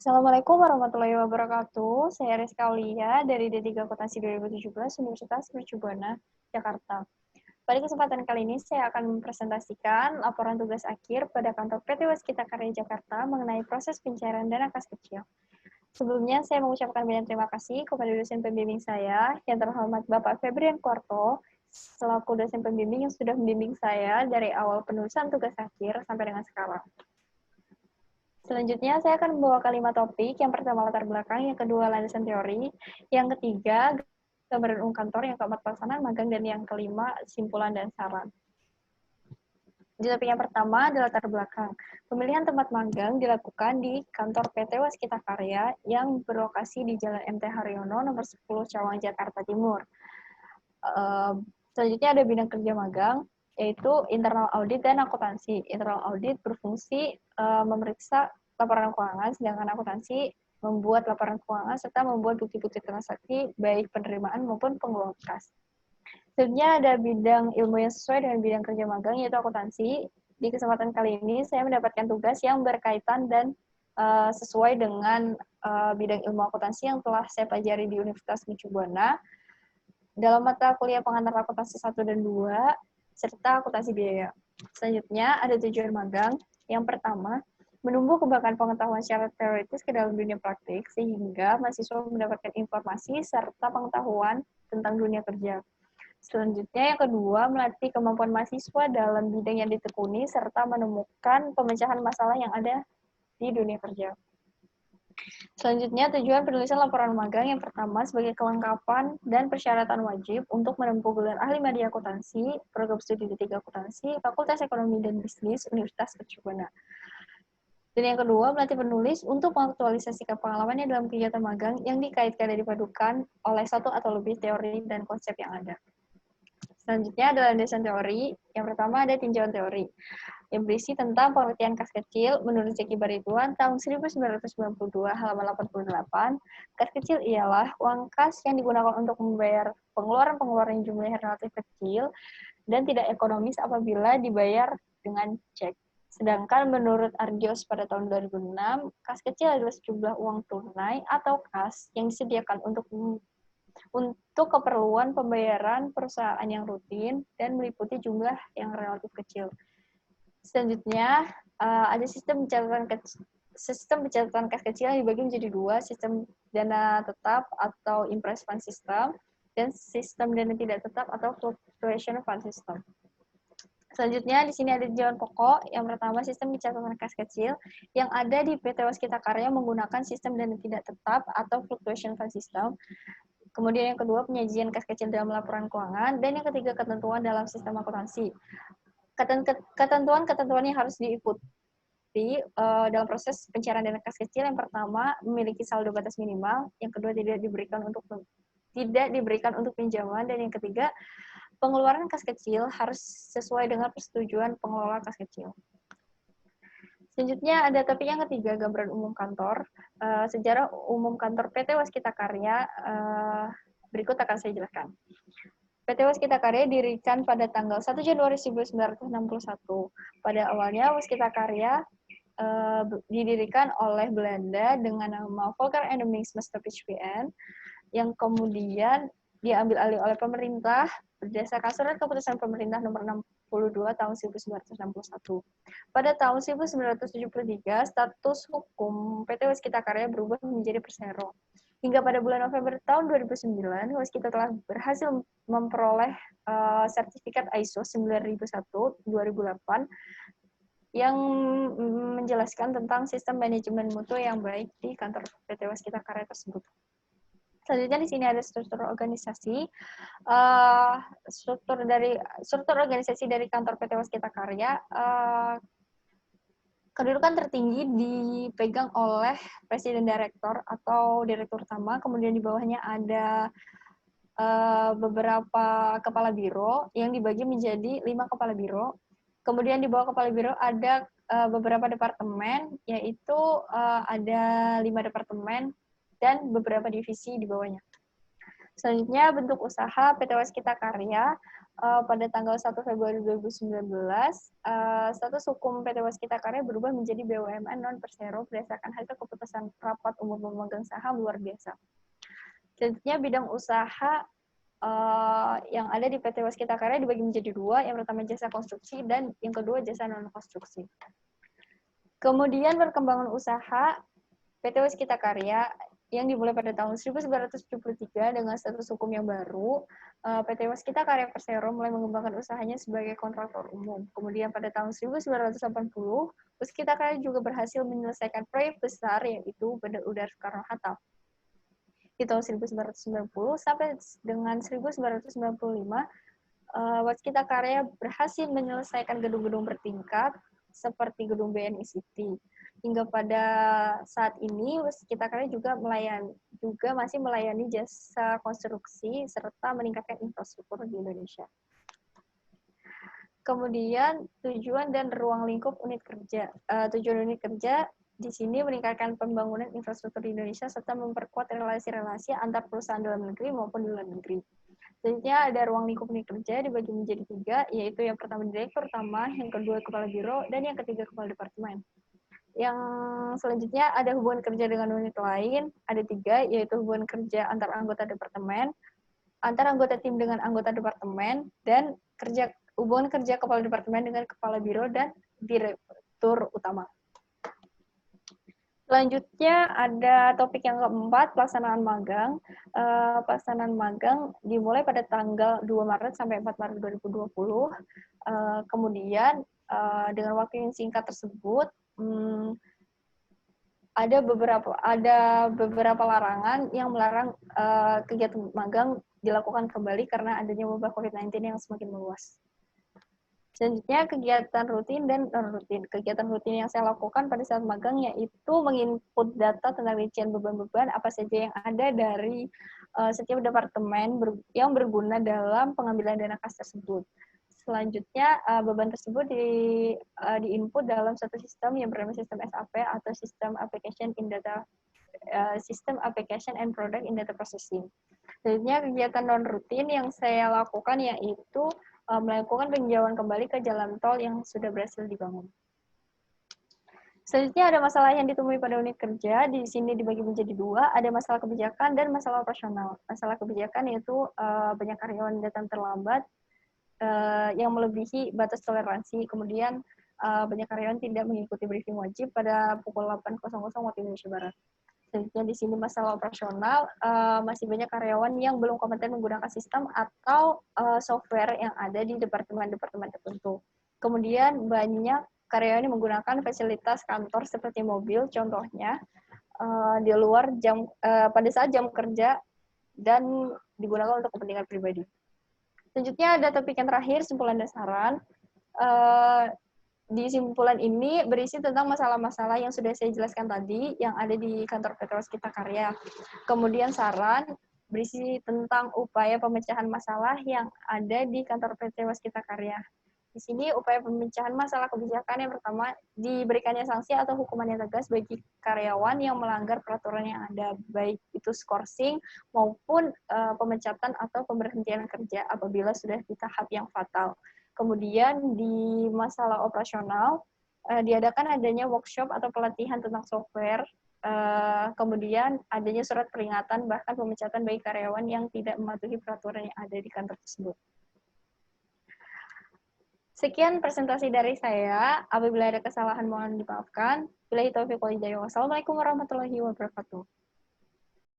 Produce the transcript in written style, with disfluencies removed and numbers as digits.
Assalamualaikum warahmatullahi wabarakatuh. Saya Rizka Aulia dari D3 Akuntansi 2017 Universitas Mercu Buana, Jakarta. Pada kesempatan kali ini saya akan mempresentasikan laporan tugas akhir pada kantor PT Waskita Karya Jakarta mengenai proses pencairan dana kas kecil. Sebelumnya saya mengucapkan banyak terima kasih kepada dosen pembimbing saya, yang terhormat Bapak Febrian Kuarto, selaku dosen pembimbing yang sudah membimbing saya dari awal penulisan tugas akhir sampai dengan sekarang. Selanjutnya, saya akan membawakan 5 topik. Yang pertama, latar belakang. Yang kedua, landasan teori. Yang ketiga, gambaran umum kantor. Yang keempat, pelaksanaan magang. Dan yang kelima, simpulan dan saran. Di topik yang pertama adalah latar belakang. Pemilihan tempat magang dilakukan di kantor PT Waskita Karya yang berlokasi di Jalan MT Haryono, nomor 10, Cawang, Jakarta Timur. Selanjutnya ada bidang kerja magang, yaitu internal audit dan akuntansi. Internal audit berfungsi memeriksa laporan keuangan, sedangkan akuntansi membuat laporan keuangan serta membuat bukti-bukti transaksi baik penerimaan maupun pengeluaran kas. Selanjutnya ada bidang ilmu yang sesuai dengan bidang kerja magang, yaitu akuntansi. Di kesempatan kali ini saya mendapatkan tugas yang berkaitan dan sesuai dengan bidang ilmu akuntansi yang telah saya pelajari di Universitas Mercu Buana dalam mata kuliah pengantar akuntansi 1 dan 2, serta akuntansi biaya. Selanjutnya, ada tujuan magang. Yang pertama, menumbuh kembangkan pengetahuan secara teoritis ke dalam dunia praktik, sehingga mahasiswa mendapatkan informasi serta pengetahuan tentang dunia kerja. Selanjutnya, yang kedua, melatih kemampuan mahasiswa dalam bidang yang ditekuni, serta menemukan pemecahan masalah yang ada di dunia kerja. Selanjutnya, tujuan penulisan laporan magang yang pertama sebagai kelengkapan dan persyaratan wajib untuk menempuh gelar ahli media akuntansi, program studi D3 Akuntansi, Fakultas Ekonomi dan Bisnis, Universitas Mercu Buana. Dan yang kedua, melatih penulis untuk mengaktualisasikan pengalamannya dalam kegiatan magang yang dikaitkan dan dipadukan oleh satu atau lebih teori dan konsep yang ada. Selanjutnya adalah landasan teori. Yang pertama ada tinjauan teori, yang berisi tentang pengertian kas kecil menurut Zeki Barituan tahun 1992 halaman 88. Kas kecil ialah uang kas yang digunakan untuk membayar pengeluaran-pengeluaran yang jumlahnya relatif kecil dan tidak ekonomis apabila dibayar dengan cek. Sedangkan menurut Ardios pada tahun 2006, kas kecil adalah sejumlah uang tunai atau kas yang disediakan untuk keperluan pembayaran perusahaan yang rutin dan meliputi jumlah yang relatif kecil. Selanjutnya, ada sistem pencatatan kas kecil yang dibagi menjadi dua, sistem dana tetap atau impress fund system, dan sistem dana tidak tetap atau fluctuation fund system. Selanjutnya, di sini ada tinjauan pokok. Yang pertama, sistem pencatatan kas kecil yang ada di PT Waskita Karya menggunakan sistem dana tidak tetap atau fluctuation fund system. Kemudian yang kedua, penyajian kas kecil dalam laporan keuangan. Dan yang ketiga, ketentuan dalam sistem akuntansi. Ketentuan-ketentuan yang harus diikuti dalam proses pencairan dana kas kecil. Yang pertama, memiliki saldo batas minimal. Yang kedua, tidak diberikan untuk pinjaman. Dan yang ketiga, pengeluaran kas kecil harus sesuai dengan persetujuan pengelola kas kecil. Selanjutnya ada topik yang ketiga, gambaran umum kantor. Sejarah umum kantor PT Waskita Karya berikut akan saya jelaskan. PT Waskita Karya didirikan pada tanggal 1 Januari 1961. Pada awalnya Waskita Karya didirikan oleh Belanda dengan nama Volker and Maastricht PN, yang kemudian diambil alih oleh pemerintah berdasarkan surat keputusan pemerintah nomor 62 tahun 1961. Pada tahun 1973, status hukum PT Waskita Karya berubah menjadi Persero. Hingga pada bulan November tahun 2009, Waskita telah berhasil memperoleh sertifikat ISO 9001-2008 yang menjelaskan tentang sistem manajemen mutu yang baik di kantor PT Waskita Karya tersebut. Selanjutnya di sini ada struktur organisasi. Struktur organisasi dari kantor PT Waskita Karya, kedudukan tertinggi dipegang oleh presiden direktur atau direktur utama, kemudian di bawahnya ada beberapa kepala biro yang dibagi menjadi 5 kepala biro. Kemudian di bawah kepala biro ada beberapa departemen, yaitu ada 5 departemen dan beberapa divisi di bawahnya. Selanjutnya, bentuk usaha PT Waskita Karya. pada tanggal 1 Februari 2019, status hukum PT Waskita Karya berubah menjadi BUMN non-persero berdasarkan hasil keputusan rapat umum pemegang saham luar biasa. Selanjutnya bidang usaha yang ada di PT Waskita Karya dibagi menjadi dua, yang pertama jasa konstruksi dan yang kedua jasa non-konstruksi. Kemudian perkembangan usaha PT Waskita Karya yang dimulai pada tahun 1973 dengan status hukum yang baru, PT Waskita Karya Persero mulai mengembangkan usahanya sebagai kontraktor umum. Kemudian pada tahun 1980, Waskita Karya juga berhasil menyelesaikan proyek besar yaitu Bandar Udara Soekarno-Hatta. Di tahun 1990 sampai dengan 1995, Waskita Karya berhasil menyelesaikan gedung-gedung bertingkat seperti gedung BNI City. Hingga pada saat ini, Waskita Karya juga masih melayani jasa konstruksi serta meningkatkan infrastruktur di Indonesia. Kemudian tujuan dan ruang lingkup unit kerja. Tujuan unit kerja di sini meningkatkan pembangunan infrastruktur di Indonesia serta memperkuat relasi-relasi antar perusahaan dalam negeri maupun di luar negeri. Selanjutnya ada ruang lingkup unit kerja dibagi menjadi 3, yaitu yang pertama direktur utama, yang kedua kepala biro, dan yang ketiga kepala departemen. Yang selanjutnya ada hubungan kerja dengan unit lain, ada 3, yaitu hubungan kerja antar anggota departemen, antar anggota tim dengan anggota departemen, dan hubungan kerja kepala departemen dengan kepala biro dan direktur utama. Selanjutnya ada topik yang keempat, pelaksanaan magang. Pelaksanaan magang dimulai pada tanggal 2 Maret sampai 4 Maret 2020. Kemudian dengan waktu yang singkat tersebut, ada beberapa larangan yang melarang kegiatan magang dilakukan kembali karena adanya wabah COVID-19 yang semakin meluas. Selanjutnya, kegiatan rutin dan non-rutin. Kegiatan rutin yang saya lakukan pada saat magang yaitu menginput data tentang rincian beban-beban apa saja yang ada dari setiap departemen yang berguna dalam pengambilan dana kas tersebut. Selanjutnya, beban tersebut diinput dalam satu sistem yang bernama sistem SAP atau System Application and Product in Data Processing. Selanjutnya, kegiatan non-rutin yang saya lakukan yaitu melakukan peninjauan kembali ke jalan tol yang sudah berhasil dibangun. Selanjutnya ada masalah yang ditemui pada unit kerja, di sini dibagi menjadi 2, ada masalah kebijakan dan masalah operasional. Masalah kebijakan yaitu banyak karyawan datang terlambat yang melebihi batas toleransi, kemudian banyak karyawan tidak mengikuti briefing wajib pada pukul 8.00 waktu Indonesia Barat. Selanjutnya di sini masalah operasional, masih banyak karyawan yang belum kompeten menggunakan sistem atau software yang ada di departemen-departemen tertentu. Kemudian banyak karyawan yang menggunakan fasilitas kantor seperti mobil, contohnya di luar jam pada saat jam kerja dan digunakan untuk kepentingan pribadi. Selanjutnya ada topik yang terakhir, simpulan dan saran. Di simpulan ini berisi tentang masalah-masalah yang sudah saya jelaskan tadi yang ada di kantor PT Waskita Karya. Kemudian saran berisi tentang upaya pemecahan masalah yang ada di kantor PT Waskita Karya. Di sini upaya pemecahan masalah kebijakan yang pertama, diberikannya sanksi atau hukuman yang tegas bagi karyawan yang melanggar peraturan yang ada, baik itu skorsing maupun pemecatan atau pemberhentian kerja apabila sudah di tahap yang fatal. Kemudian di masalah operasional, diadakan adanya workshop atau pelatihan tentang software, kemudian adanya surat peringatan bahkan pemecatan bagi karyawan yang tidak mematuhi peraturan yang ada di kantor tersebut. Sekian presentasi dari saya. Apabila ada kesalahan mohon dimaafkan. Billahi taufiq wal hidayah. Wassalamualaikum warahmatullahi wabarakatuh.